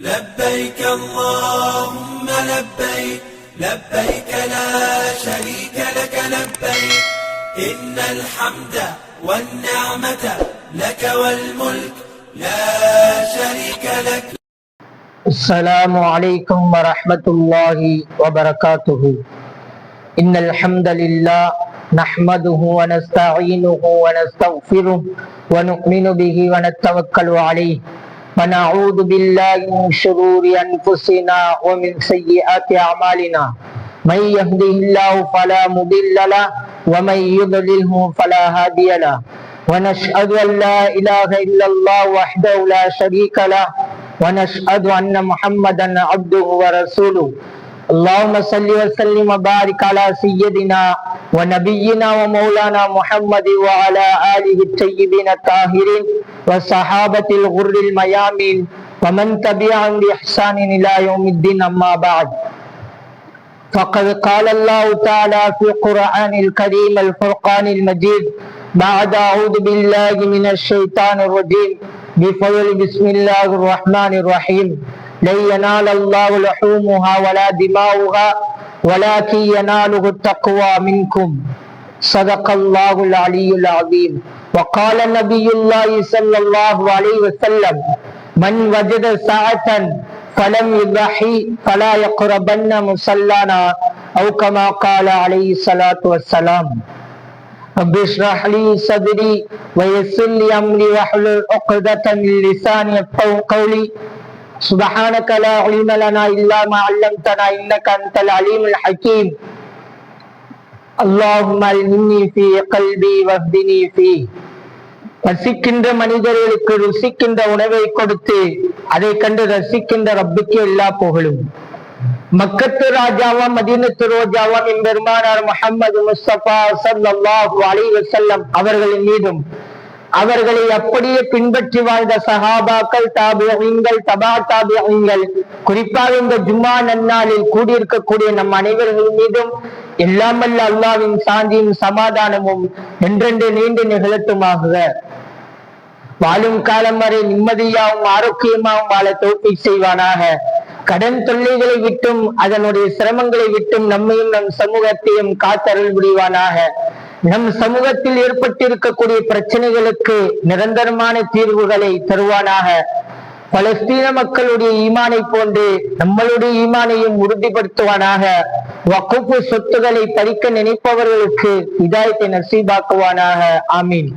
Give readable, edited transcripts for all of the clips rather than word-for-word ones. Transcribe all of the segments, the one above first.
لبيك اللهم لبيك لبيك لا شريك لك لبيك إن الحمد والنعمة لك والملك لا شريك لك. السلام عليكم ورحمة الله وبركاته. إن الحمد لله نحمده ونستعينه ونستغفره ونؤمن به ونتوكل عليه ونعوذ بالله من شرور أنفسنا ومن سيئات أعمالنا. من يهده الله فلا مضل له ومن يضلله فلا هادي له. ونشهد أن لا إله إلا الله وحده لا شريك له ونشهد أن محمدا عبده ورسوله. اللهم صل وسلم وبارك على سيدنا ونبينا ومولانا محمد وعلى آله الطيبين الطاهرين وصحابة الغر الميامين ومن تبعهم بإحسان إلى يوم الدين. أما بعد، فقد قال الله تعالى في القرآن الكريم الفرقان المجيد بعد أعوذ بالله من الشيطان الرجيم بفضل بسم الله الرحمن الرحيم. لن ينال الله لحومها ولا دماؤها ولكن يناله التقوى منكم. صدق الله العلي العظيم. وقال نبي الله صلى الله عليه وسلم: من وجد ساعة فلم يضحي فلا يقربن مصلانا، أو كما قال عليه الصلاة والسلام. رب اشرح لي صدري ويسر لي أمري واحلل عقدة من لساني يفقهوا قولي. سبحانك لا علم لنا إلا ما علمتنا إنك أنت العليم الحكيم. اللهم علمني في قلبي واهدني فيه. பசிக்கின்ற மனிதர்களுக்கு ருசிக்கின்ற உணவை கொடுத்து அதை கண்டு ரசிக்கின்ற ரப்புக்கு எல்லா புகழும். மக்கத்து ராஜாவாம் மதீனத்து ரோஜாவாம் எம்பெருமானார் முஹம்மது முஸ்தபா ஸல்லல்லாஹு அலைஹி வஸல்லம் அவர்களின் மீதும் அவர்களை அப்படியே பின்பற்றி வாழ்ந்த சஹாபாக்கள், தாபிஈன்கள், தபா தாபிஈன்கள், குறிப்பாக இந்த ஜும்மா நன்னாளில் கூடியிருக்கக்கூடிய நம் அனைவர்கள் மீதும் எல்லாமல்ல அல்லாஹ்வின் சாந்தியும் சமாதானமும் என்றென்று நீண்டு நிகழட்டுமாக. வாழும் காலம் வரை நிம்மதியாகவும் ஆரோக்கியமாகவும் வாழ தௌஃபீக் செய்வானாக. கடன் தொல்லைகளை விட்டும் அதனுடைய சிரமங்களை விட்டும் நம்மையும் நம் சமூகத்தையும் காத்தருள் புரிவானாக. நம் சமூகத்தில் ஏற்பட்டிருக்கக்கூடிய பிரச்சனைகளுக்கு நிரந்தரமான தீர்வுகளை தருவானாக. பலஸ்தீன மக்களுடைய ஈமானை போன்று நம்மளுடைய ஈமானையும் உறுதிப்படுத்துவானாக. வக்ஃப் சொத்துக்களை பறிக்க நினைப்பவர்களுக்கு ஹிதாயத்தை நசீபாக்குவானாக. ஆமீன்.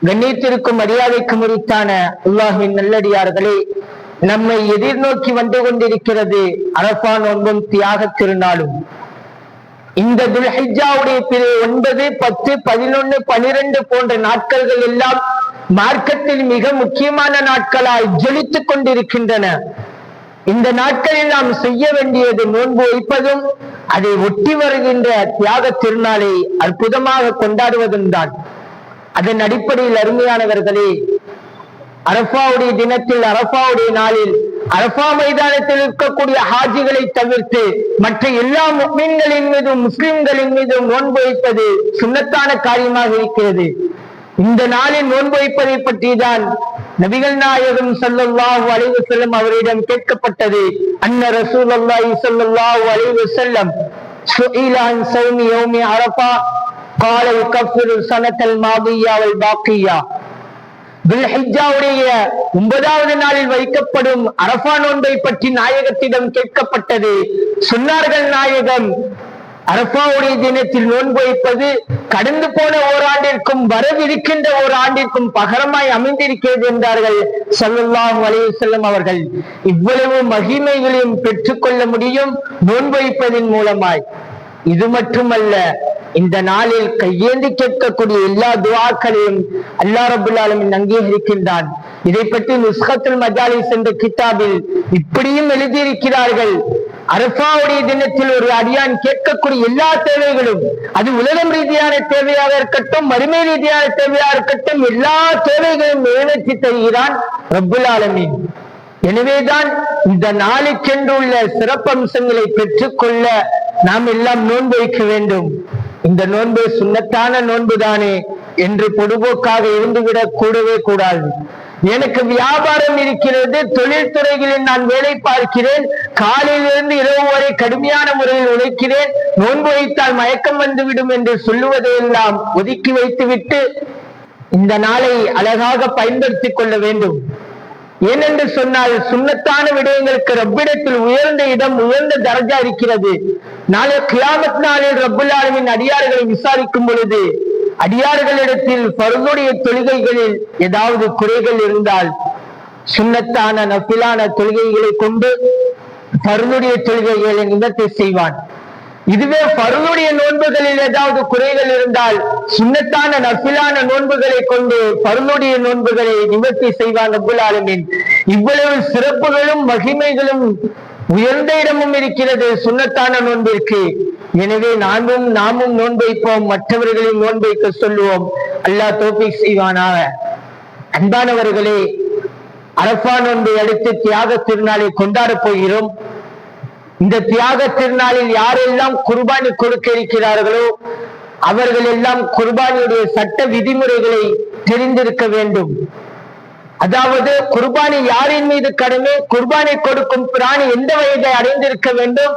கண்ணியத்திற்கும் மரியாதைக்கு முறித்தான அல்லாஹ்வின் நல்லடியார்களே, நம்மை எதிர்நோக்கி வந்து கொண்டிருக்கிறது அரஃபா நோன்பும் தியாக திருநாளும். இந்த துல்ஹிஜ்ஜாவுடைய 9, 10, 11, 12 போன்ற நாட்கள் எல்லாம் மார்க்கத்தில் மிக முக்கியமான நாட்களாய் ஜொலித்துக் கொண்டிருக்கின்றன. இந்த நாட்களில் நாம் செய்ய வேண்டியது நோன்பு வைப்பதும் அதை ஒட்டி வருகின்ற தியாக திருநாளை அற்புதமாக கொண்டாடுவதும் தான். அதன் அடிப்படையில் அருமையானவர்களே, அரஃபாவுடைய தினத்தில், அரஃபாவுடைய நாளில், அரஃபா மைதானத்தில் இருக்கக்கூடிய ஹாஜிகளை தவிர்த்து மற்ற எல்லா முஃமின்களின் மீதும் முஸ்லிம்களின் மீதும் நோன்பு வைப்பது சுன்னத்தான காரியமாக இருக்கிறது. இந்த நாளில் நோன்பு வைப்பதை பற்றி தான் நபிகள் நாயகம் ஸல்லல்லாஹு அலைஹி வஸல்லம் அவரிடம் கேட்கப்பட்டது. அன்ன ரசூலுல்லாஹி ஸல்லல்லாஹு அலைஹி வஸல்லம் சுஇல அன் ஸௌமி யௌமி அரஃபா قال يكفر السنة الماضية والباقية. துல்ஹிஜ்ஜாவுடைய 9வது நாளில் வைக்கப்படும் அரஃபா நோன்பை பற்றி நாயகத்திடம் கேட்கப்பட்டது. சொன்னார்கள் நாயகம், அரஃபாவுடைய தினத்தில் நோன்பு வைப்பது கடந்து போன ஓராண்டிற்கும் வரவிருக்கின்ற ஓராண்டிற்கும் பகரமாய் அமைந்திருக்கிறது என்றார்கள் ஸல்லல்லாஹு அலைஹி வஸல்லம் அவர்கள். இவ்வளவு மகிமைகளையும் பெற்றுக்கொள்ள முடியும் நோன்பு வைப்பதின் மூலமாய். இது மட்டுமல்ல, இந்த நாளில் கையேந்தி கேட்கக்கூடிய எல்லா துஆக்களையும் அல்லாஹ் ரப்பல் ஆலமீன் அங்கீகரிக்கின்றான். இதை பற்றி நுஸ்கத்துல் மஜாலிஸ் என்ற கிதாபில் இப்படியும் எழுதியிருக்கிறார்கள். அரஃபாவுடைய தினத்தில் ஒரு அடியான் கேட்கக்கூடிய எல்லா தேவைகளும், அது உலகம் ரீதியான தேவையாக இருக்கட்டும், மறுமை ரீதியான தேவையாக இருக்கட்டும், எல்லா தேவைகளையும் நிறைவேற்றி தருகிறான் ரப்பல் ஆலமீன். எனவேதான் இந்த நாளுக்கென்றுள்ள சிறப்பம்சங்களை பெற்றுக்கொள்ள நாம் எல்லாம் நோன்பு வைக்க வேண்டும். இந்த நோன்பு சுன்னத்தான நோன்புதானே என்று பொதுபோக்காக இருந்துவிடக் கூடவே கூடாது. எனக்கு வியாபாரம் இருக்கிறது, தொழில்துறைகளில் நான் வேலை பார்க்கிறேன், காலையிலிருந்து இரவு வரை கடுமையான முறையில் உழைக்கிறேன், நோன்பு வைத்தால் மயக்கம் வந்துவிடும் என்று சொல்லுவதையெல்லாம் ஒதுக்கி வைத்துவிட்டு இந்த நாளை அழகாக பயன்படுத்திக் கொள்ள வேண்டும். ஏனென்று சொன்னால் சுன்னத்தான விடயங்களுக்கு ரப்பிடத்தில் உயர்ந்த இடம், உயர்ந்த தரஜா இருக்கிறது. நாளை கியாமத் நாளில் ரப்புல் ஆலமீன் அடியார்களை விசாரிக்கும் பொழுது அடியார்களிடத்தில் ஃபர்துடைய தொழுகைகளில் ஏதாவது குறைகள் இருந்தால் சுன்னத்தான நஃபிலான தொழுகைகளை கொண்டு ஃபர்துடைய தொழுகைகளை நிவர்த்தி செய்வான். இதுவே ஃபர்துடைய நோன்புகளில் ஏதாவது குறைகள் இருந்தால் சுன்னத்தான நஃபிலான நோன்புகளை கொண்டு ஃபர்துடைய நோன்புகளை நிவர்த்தி செய்வான் ரப்புல் ஆலமீன். இவ்வளவு சிறப்புகளும் மகிமைகளும் உயர்ந்த இடமும் இருக்கிறது சுன்னத்தான நோன்பிற்கு. எனவே நாமும் நோன்பைப்போம், மற்றவர்களையும் நோன்பைக்க சொல்லுவோம். அல்லாஹ் தௌஃபீக் செய்வானாக. அன்பானவர்களே, அரஃபா நோன்பை அடுத்து தியாக திருநாளை கொண்டாட போகிறோம். இந்த தியாக திருநாளில் யாரெல்லாம் குர்பானி கொடுக்க இருக்கிறார்களோ அவர்கள் எல்லாம் குர்பானியுடைய சட்ட விதிமுறைகளை தெரிந்திருக்க வேண்டும். அதாவது குர்பானி யாரின் மீது கடமை, குர்பானை கொடுக்கும் பிராணி எந்த வயதை அடைந்திருக்க வேண்டும்,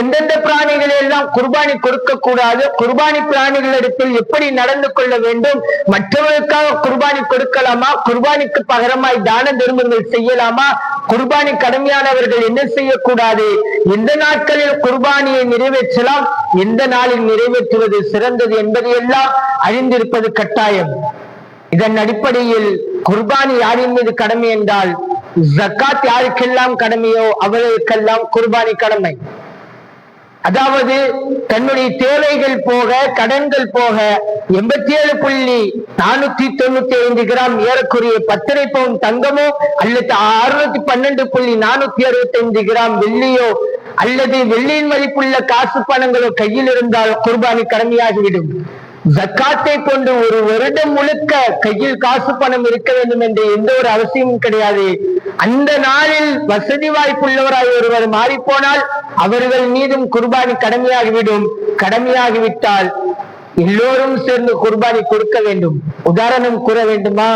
எந்தெந்த பிராணிகளை எல்லாம் குர்பானி கொடுக்க கூடாது, குர்பானி பிராணிகளிடத்தில் எப்படி நடந்து கொள்ள வேண்டும், மற்றவர்களுக்காக குர்பானி கொடுக்கலாமா, குர்பானிக்கு பகரமாய் தான தர்மங்கள் செய்யலாமா, குர்பானி கடமையானவர்கள் என்ன செய்யக்கூடாது, எந்த நாட்களில் குர்பானியை நிறைவேற்றலாம், எந்த நாளில் நிறைவேற்றுவது சிறந்தது என்பதையெல்லாம் அறிந்திருப்பது கட்டாயம். இதன் அடிப்படையில் குர்பானி யாரின் மீது கடமை என்றால் ஜக்காத் யாருக்கெல்லாம் கடமையோ அவர்களுக்கெல்லாம் குர்பானி கடமை. அதாவது தன்னுடைய தேவைகள் போக கடன்கள் போக 87.495 கிராம் ஏறக்குறைய 10 பவுன் தங்கமோ அல்லது 612.465 கிராம் வெள்ளியோ அல்லது வெள்ளியின் மதிப்புள்ள காசு பணங்களோ கையில் இருந்தால் குர்பானி கடமையாகிவிடும். ஜக்காத்தை கொண்டு ஒரு வருடம் முழுக்க கையில் காசு பணம் இருக்க வேண்டும் என்று எந்த ஒரு அவசியமும் கிடையாது. அந்த நாளில் வசதி வாய்ப்புள்ளவராய் ஒருவர் மாறிப்போனால் அவர்கள் மீதும் குர்பானி கடமையாகிவிடும். கடமையாகிவிட்டால் எல்லோரும் சேர்ந்து குர்பானி கொடுக்க வேண்டும். உதாரணம் கூற வேண்டுமா?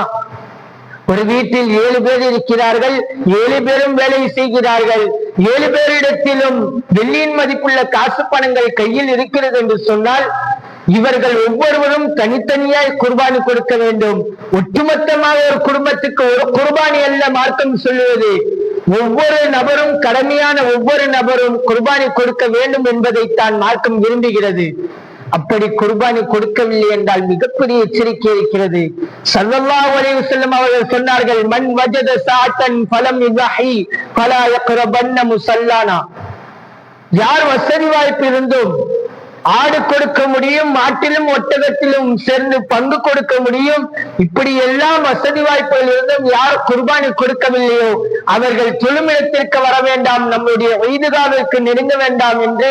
ஒரு வீட்டில் 7 பேர் இருக்கிறார்கள், 7 பேரும் வேலை செய்கிறார்கள், 7 பேரிடத்திலும் வெள்ளியின் மதிப்புள்ள காசு பணங்கள் கையில் இருக்கிறது என்று சொன்னால் இவர்கள் ஒவ்வொருவரும் தனித்தனியாய் குர்பானி கொடுக்க வேண்டும். ஒட்டுமொத்தமாக ஒரு குடும்பத்துக்கு ஒரு குர்பானி அல்ல மார்க்கம் சொல்லுவது. ஒவ்வொரு நபரும் கடமையான ஒவ்வொரு நபரும் குர்பானி கொடுக்க வேண்டும் என்பதைத்தான் மார்க்கம் விரும்புகிறது. அப்படி குர்பானி கொடுக்கவில்லை என்றால் மிகப்பெரிய எச்சரிக்கை இருக்கிறது. ஸல்லல்லாஹு அலைஹி வஸல்லம் அவர்கள் சொன்னார்கள், மன் வஜத சாஅத்தன் ஃபலம் யுஹி ஃபலா யக்ரபன்ன முஸல்லானா. யார் வசதி வாய்ப்பு இருந்தும் ஆடு கொடுக்க முடியும், மாட்டிலும் ஒட்டகத்திலும் சேர்ந்து பங்கு கொடுக்க முடியும், இப்படி எல்லாம் வசதி வாய்ப்புகள் இருந்தும் யார் குர்பானி கொடுக்கவில்லையோ அவர்கள் தொழுமிடத்திற்கு வர வேண்டாம், நம்முடைய ஈதுகாவிற்கு நெருங்க வேண்டாம் என்று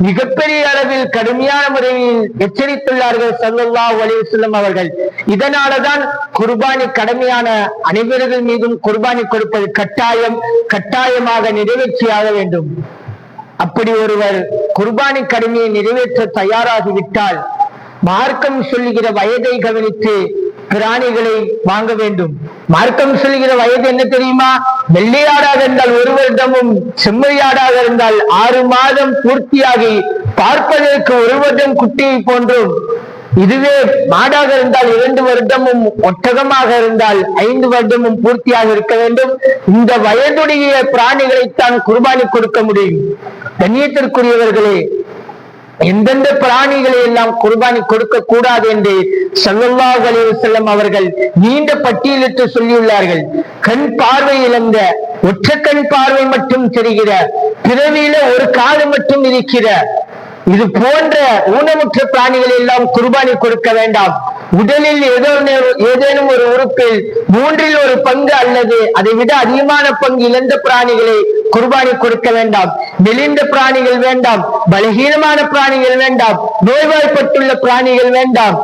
மிகப்பெரிய அளவில் கடுமையான முறையில் எச்சரித்துள்ளார்கள் ஸல்லல்லாஹு அலைஹி வஸல்லம் அவர்கள். இதனாலதான் குர்பானி கடமையான அனைவர்கள் மீதும் குர்பானி கொடுப்பது கட்டாயமாக நிறைவேற்றியாக வேண்டும். அப்படி ஒருவர் குர்பானி கடமையை நிறைவேற்ற தயாராகிவிட்டால் மார்க்கம் சொல்லுகிற வயதை கவனித்து பிராணிகளை வாங்க வேண்டும். மார்க்கம் சொல்லுகிற வயது என்ன தெரியுமா? வெள்ளையாடாக இருந்தால் 1 வருடமும், செம்மறியாடாக இருந்தால் 6 மாதம் பூர்த்தியாகி பார்ப்பதற்கு 1 வருடம் குட்டியை போன்றும், இதுவே மாடாக இருந்தால் 2 வருடமும், ஒட்டகமாக இருந்தால் 5 வருடமும் பூர்த்தியாக இருக்க வேண்டும். இந்த வயதுடைய பிராணிகளைத்தான் குர்பானி கொடுக்க முடியும். கண்ணியத்திற்குரியவர்களே, எந்தெந்த பிராணிகளை எல்லாம் குர்பானி கொடுக்க கூடாது என்று ஸல்லல்லாஹு அலைஹி வஸல்லம் அவர்கள் நீண்ட பட்டியலிட்டு சொல்லியுள்ளார்கள். கண் பார்வை இழந்த, ஒற்ற கண் பார்வை மட்டும் தெரிகிற, பிறவியில ஒரு காது மட்டும் இருக்கிற, இது போன்ற ஊனமுற்ற பிராணிகளை எல்லாம் குர்பானி கொடுக்க வேண்டாம். உடலில் ஏதேனும் ஒரு உறுப்பில் 3இல் 1 பங்கு அல்லது அதை விட அதிகமான பங்கு இழந்த பிராணிகளை குர்பானி கொடுக்க வேண்டாம். மெலிந்த பிராணிகள் வேண்டாம், பலகீனமான பிராணிகள் வேண்டாம், நோய்வாய்ப்பட்டுள்ள பிராணிகள் வேண்டாம்,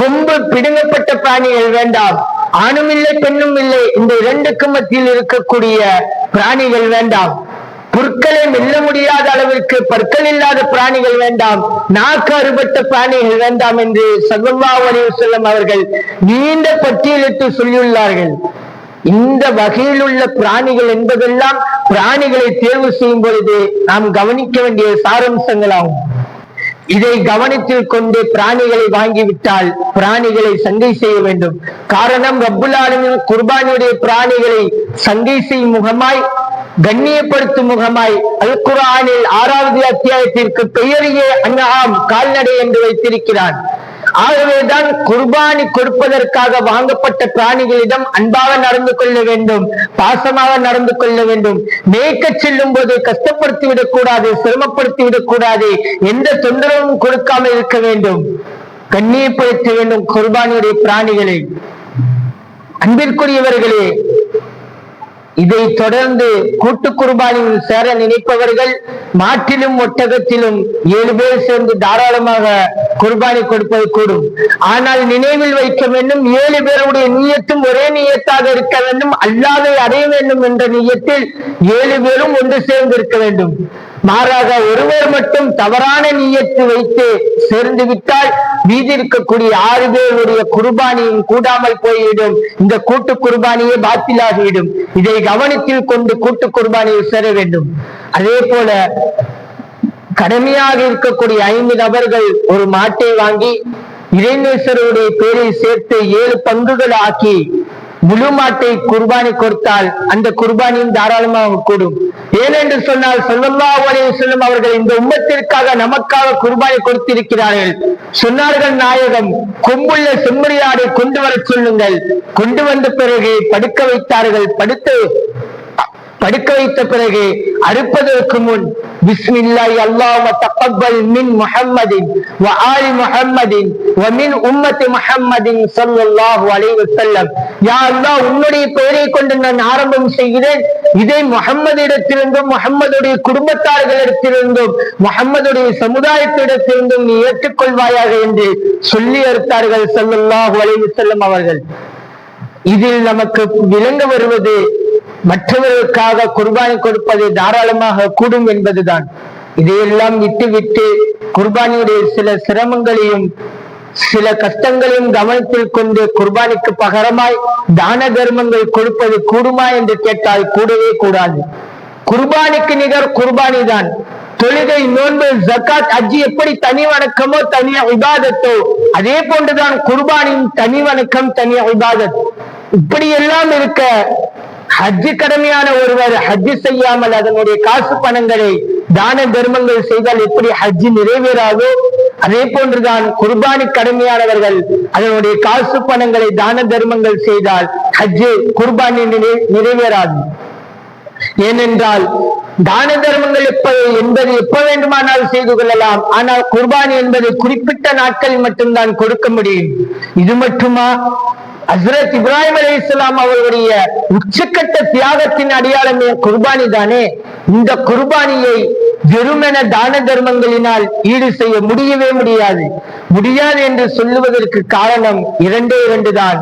கொம்பு பிடுங்கப்பட்ட பிராணிகள் வேண்டாம், ஆணும் இல்லை பெண்ணும் இல்லை, இந்த 2க்கும் மத்தியில் இருக்கக்கூடிய பிராணிகள் வேண்டாம். புற்களை மெல்ல முடியாத அளவிற்கு பற்கள் இல்லாத பிராணிகள் வேண்டாம், நாக்கு அறுபட்ட பிராணிகள் வேண்டாம் என்று ஸல்லல்லாஹு அலைஹி வஸல்லம் அவர்கள் நீண்ட பட்டியலிட்டு சொல்லியுள்ளார்கள். இந்த வகையில் உள்ள பிராணிகள் என்பதெல்லாம் பிராணிகளை தேர்வு செய்யும் பொழுது நாம் கவனிக்க வேண்டிய சாரம்சங்களாகும். இதை கவனத்தில் கொண்டு பிராணிகளை வாங்கிவிட்டால் பிராணிகளை சங்கை செய்ய வேண்டும். காரணம், ரப்புல் ஆலமீன் குர்பானியுடைய பிராணிகளை சங்கை செய்யும் முகமாய், கண்ணியப்படுத்தும் முகமாய் அல் குர்ஆனில் 6வது அத்தியாயத்திற்கு பெயரையே அன்ஆம், கால்நடை என்று வைத்திருக்கிறான். ஆகவேதான் குர்பானி கொடுப்பதற்காக வாங்கப்பட்ட பிராணிகளிடம் அன்பாக நடந்து கொள்ள வேண்டும், பாசமாக நடந்து கொள்ள வேண்டும். மேய்க்க செல்லும் போது கஷ்டப்படுத்தி விடக்கூடாது, சிரமப்படுத்தி விடக்கூடாது, எந்த தொந்தரவும் கொடுக்காமல் இருக்க வேண்டும், கண்ணியப்படுத்த வேண்டும் குர்பானியுடைய பிராணிகளை. அன்பிற்குரியவர்களே, இதை தொடர்ந்து கூட்டு குர்பானியில் சேர நினைப்பவர்கள் மாட்டிலும் ஒட்டகத்திலும் 7 பேர் சேர்ந்து தாராளமாக குர்பானி கொடுப்பது கூடும். ஆனால் நினைவில் வைக்க வேண்டும், 7 பேருடைய நியத்தும் ஒரே நியத்தாக இருக்க வேண்டும். அல்லாஹ்வை அடைய வேண்டும் என்ற நியத்தில் 7 பேரும் ஒன்று சேர்ந்து இருக்க வேண்டும். மாறாக ஒருவர் மட்டும் தவறான நியத்து வைத்து சேர்ந்து விட்டால் மீதி இருக்கக்கூடிய 6 பேருடைய குர்பானியும் கூடாமல் போய்விடும். இந்த கூட்டு குர்பானியே பாத்திலாகிவிடும். இதை கவனத்தில் கொண்டு கூட்டு குர்பானியில் சேர வேண்டும். அதே போல கடமையாக இருக்கக்கூடிய 5 நபர்கள் ஒரு மாட்டை வாங்கி இறைநேசருடைய பேரில் சேர்த்து 7 பங்குகள் ஆக்கி முழு மாட்டை குர்பானி கொடுத்தால் அந்த குர்பானியும் தாராளமாக கூடும். ஏனென்று சொன்னால் ஸல்லல்லாஹு அலைஹி வஸல்லம் அவர்கள் இந்த உம்மத்திற்காக நமக்காக குர்பானி கொடுத்திருக்கிறார்கள். சொன்னார்கள் நாயகம், கொம்புள்ள செம்மறியாடை கொண்டு வர சொல்லுங்கள். கொண்டு வந்த பிறகு படுக்க வைத்தார்கள். படுக்க வைத்த பிறகு அறுப்பதற்கு முன் பிஸ்மில்லாஹி அல்லாஹும்ம தக்கப்பல் மின் முஹம்மதின் வ ஆலி முஹம்மதின் வ மின் உம்மத்தி முஹம்மதின் ஸல்லல்லாஹு அலைஹி வஸல்லம், யா அல்லாஹ், உன்னுடைய பெயரை கொண்டு நான் ஆரம்பம் செய்கிறேன். இதை முஹம்மதிடத்திலிருந்தும் முஹம்மதுடைய குடும்பத்தார்களிடத்திலிருந்தும் முஹம்மதுடைய சமுதாயத்திடத்திலிருந்தும் நீ ஏற்றுக்கொள்வாயாக என்று சொல்லி அறுத்தார்கள் ஸல்லல்லாஹு அலைஹி வஸல்லம் அவர்கள். இதில் நமக்கு விளங்க வருவது, மற்றவர்களுக்காக குர்பானி கொடுப்பது தாராளமாக கூடும் என்பதுதான். இதையெல்லாம் விட்டு குர்பானியுடைய சில சிரமங்களையும் சில கஷ்டங்களையும் கவனத்தில் கொண்டு குர்பானிக்கு பகரமாய் தான தர்மங்கள் கொடுப்பது கூடுமா என்று கேட்டால் கூடவே கூடாது. குர்பானிக்கு நிகர் குர்பானி தான். தொழுகை, நோன்பு, ஜக்காத், ஹஜ் எப்படி தனி வணக்கமோ தனி இபாதத்தோ அதே போன்றுதான் குர்பானியும் தனி வணக்கம், தனி இபாதத். இப்படி எல்லாம் இருக்க ஹஜ் கடமையான ஒருவர் ஹஜ் செய்யாமல் அதனுடைய காசு பணங்களை தான தர்மங்கள் செய்தால் எப்படி ஹஜ் நிறைவேறாதோ அதே போன்றுதான் குர்பானி கடமையானவர்கள் அதனுடைய காசு பணங்களை தான தர்மங்கள் செய்தால் ஹஜ் குர்பானி நிறைவேறாது. ஏனென்றால் தான தர்மங்கள் என்பது எப்ப வேண்டுமானால் செய்து கொள்ளலாம். ஆனால் குர்பானி என்பது குறிப்பிட்ட நாட்களில் மட்டும்தான் கொடுக்க முடியும். இது மட்டுமா? ஹஸ்ரத் இப்ராஹிம் அலைஹிஸ்ஸலாம் அவர்களுடைய உச்சக்கட்ட தியாகத்தின் அடையாளமே குர்பானி தானே. இந்த குர்பானியை வெறுமென தான தர்மங்களினால் ஈடு செய்ய முடியவே முடியாது என்று சொல்லுவதற்கு காரணம் 2 தான்.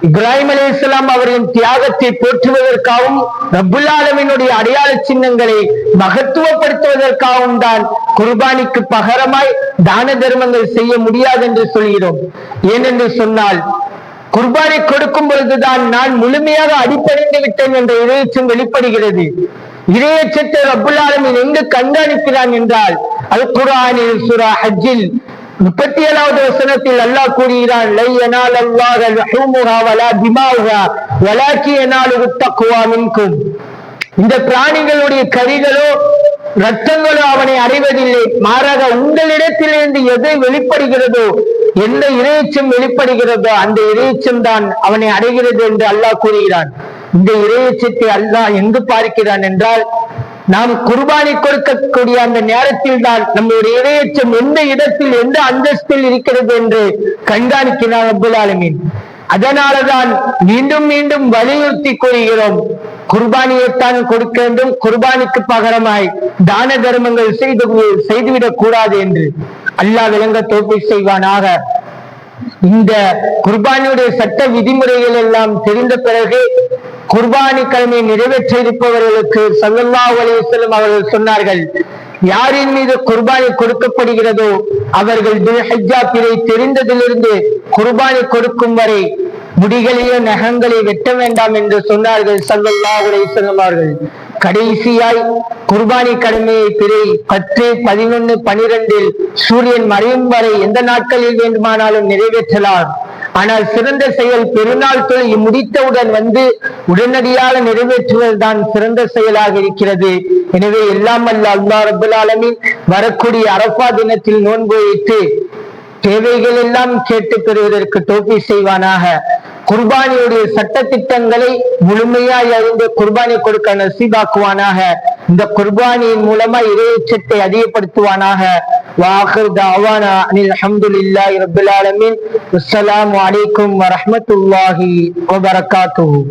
இப்ராஹிம் அலைஹிஸ்ஸலாம் அவர்களின் தியாகத்தை போற்றுவதற்காகவும் ரப்புல் ஆலமீனுடைய அடையாள சின்னங்களை மகத்துவப்படுத்துவதற்காகவும் தான் குர்பானிக்கு பகரமாய் தான தர்மங்கள் செய்ய முடியாது என்று சொல்கிறோம். ஏனென்று சொன்னால் குர்பானை கொடுக்கும் பொழுதுதான் நான் முழுமையாக அடிப்படைந்து விட்டேன் என்ற இறையச்சம் வெளிப்படுகிறது. இறையச்சத்தை ரப்புல் ஆலமீன் எங்கு கண்காணிக்கிறான் என்றால் அல் குர்ஆனில் சூரா ஹஜ்ஜில் 37வது வசனத்தில் அல்லாஹ் கூறுகிறான், லை யனாலல்லாஹு லஹூமுஹா வலா திமாஉஹா வலாக்கி யனாலுஹு தக்வா மின்கும். இந்த பிராணிகளுடைய கரிகளோ ரத்தங்களோ அவனை அடைவதில்லை, மாறாக உங்களிடத்திலிருந்து எதை வெளிப்படுகிறதோ, எந்த இறையச்சம் வெளிப்படுகிறதோ அந்த இறையச்சம் தான் அவனை அடைகிறது என்று அல்லாஹ் கூறுகிறான். இந்த இறையச்சத்தை அல்லாஹ் எங்கு பார்க்கிறான் என்றால் நாம் குர்பானி கொடுக்கக்கூடிய அந்த நேரத்தில் தான் நம்முடைய இறையச்சம் எந்த இடத்தில் எந்த அந்தஸ்தில் இருக்கிறது என்று கண்காணிக்கிறான் ரப்புல் ஆலமீன். அதனாலதான் மீண்டும் மீண்டும் வலியுறுத்தி கூறுகிறோம், குர்பானியைத்தான் கொடுக்க வேண்டும், குர்பானிக்கு பகரமாய் தான தர்மங்கள் செய்துவிடக் கூடாது என்று. அல்லாஹ் விளங்க தௌஃபீக் செய்வானாக. இந்த குர்பானியுடைய சட்ட விதிமுறைகள் எல்லாம் தெரிந்த பிறகு குர்பானி கடமையை நிறைவேற்ற இருப்பவர்களுக்கு ஸல்லல்லாஹு அலைஹி வஸல்லம் அவர்கள் சொன்னார்கள், யாரின் மீது குர்பானி கொடுக்கப்படுகிறதோ அவர்கள் துல்ஹிஜ்ஜா பிறை தெரிந்ததிலிருந்து குர்பானி கொடுக்கும் வரை முடிகளையோ நகங்களை வெட்ட வேண்டாம் என்று சொன்னார்கள் ஸல்லல்லாஹு அலைஹி வஸல்லம் அவர்கள். கடைசியாய் குர்பானி கடமையை பிறை 10, 11, 12 சூரியன் மறையும் வரை எந்த நாட்களில் வேண்டுமானாலும் நிறைவேற்றலாம். ஆனால் சிறந்த செயல் பெருநாள் தொழுகை முடித்தவுடன் வந்து உடனடியாக நிறைவேற்றுவதுதான் சிறந்த செயலாக இருக்கிறது. எனவே எல்லாம் அல்ல அல்லாஹ் ரப்பல் ஆலமீன் வரக்கூடிய அரஃபா தினத்தில் நோன்பு வைத்து தேவைகள் எல்லாம் கேட்டு பெறுவதற்கு தௌஃபீக் செய்வானாக. குர்பானியுடைய சட்ட திட்டங்களை முழுமையாய் அறிந்து குர்பானி கொடுக்க நசீபாக்குவானாக. இந்த குர்பானியின் மூலமா இறையச்சத்தை அதிகப்படுத்துவானாக. வாஹிர் தஅவானா அனில் ஹம்துலில்லாஹி ரப்பில் ஆலமீன். அஸ்ஸலாமு அலைக்கும் வரஹ்மத்துல்லாஹி வபரகாத்துஹு.